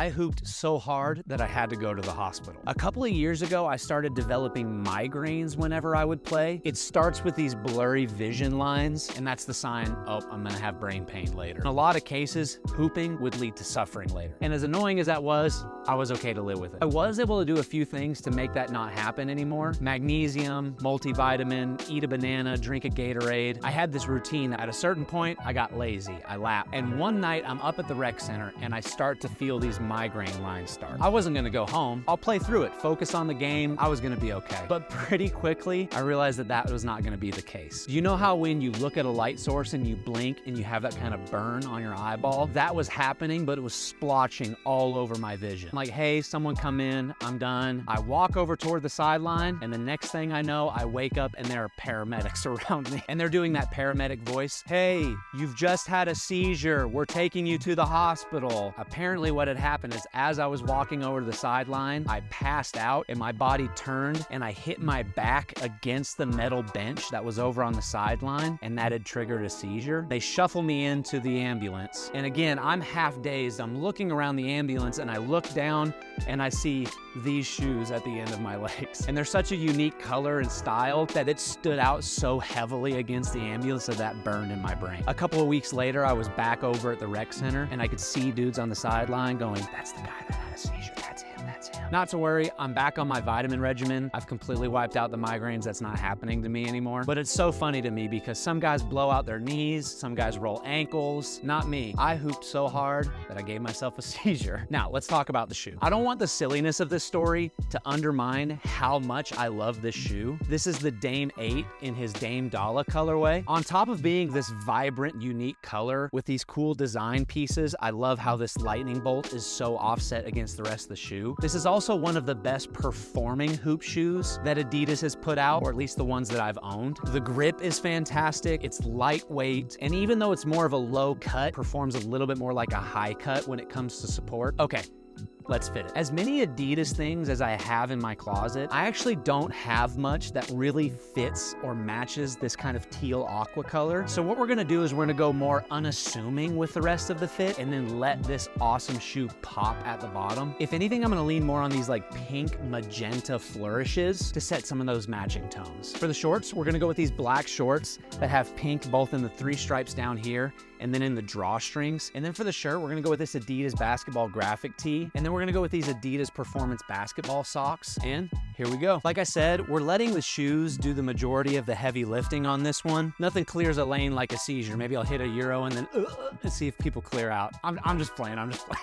I hooped so hard that I had to go to the hospital. A couple of years ago, I started developing migraines whenever I would play. It starts with these blurry vision lines, and that's the sign, oh, I'm gonna have brain pain later. In a lot of cases, hooping would lead to suffering later. And as annoying as that was, I was okay to live with it. I was able to do a few things to make that not happen anymore. Magnesium, multivitamin, eat a banana, drink a Gatorade. I had this routine. At a certain point, I got lazy. I lapped. And one night, I'm up at the rec center, and I start to feel these migraine lines start. I wasn't gonna go home. I'll play through it, focus on the game. I was gonna be okay. But pretty quickly, I realized that that was not gonna be the case. You know how when you look at a light source and you blink and you have that kind of burn on your eyeball? That was happening, but it was splotching all over my vision. I'm like, hey, someone come in, I'm done. I walk over toward the sideline, and the next thing I know, I wake up and there are paramedics around me. And they're doing that paramedic voice. Hey, you've just had a seizure. We're taking you to the hospital. Apparently what had happened is as I was walking over to the sideline, I passed out and my body turned and I hit my back against the metal bench that was over on the sideline, and that had triggered a seizure. They shuffle me into the ambulance. And again, I'm half dazed. I'm looking around the ambulance and I look down and I see these shoes at the end of my legs. And they're such a unique color and style that it stood out so heavily against the ambulance that that burned in my brain. A couple of weeks later, I was back over at the rec center and I could see dudes on the sideline going, that's the guy that had a seizure, that's him, that's him. Not to worry, I'm back on my vitamin regimen. I've completely wiped out the migraines. That's not happening to me anymore. But it's so funny to me because some guys blow out their knees, some guys roll ankles, not me. I hooped so hard that I gave myself a seizure. Now, let's talk about the shoe. I don't want the silliness of this story to undermine how much I love this shoe. This is the Dame 8 in his Dame Dalla colorway. On top of being this vibrant, unique color with these cool design pieces, I love how this lightning bolt is so offset against the rest of the shoe. This is also one of the best performing hoop shoes that Adidas has put out, or at least the ones that I've owned. The grip is fantastic, it's lightweight, and even though it's more of a low cut, performs a little bit more like a high cut when it comes to support. Okay, let's fit it. As many Adidas things as I have in my closet, I actually don't have much that really fits or matches this kind of teal aqua color. So what we're gonna do is we're gonna go more unassuming with the rest of the fit and then let this awesome shoe pop at the bottom. If anything, I'm gonna lean more on these like pink magenta flourishes to set some of those matching tones. For the shorts, we're gonna go with these black shorts that have pink both in the 3 stripes down here and then in the drawstrings. And then for the shirt, we're gonna go with this Adidas basketball graphic tee. And then we're gonna go with these Adidas performance basketball socks. And here we go. Like I said, we're letting the shoes do the majority of the heavy lifting on this one. Nothing clears a lane like a seizure. Maybe I'll hit a Euro and then see if people clear out. I'm just playing, I'm just playing.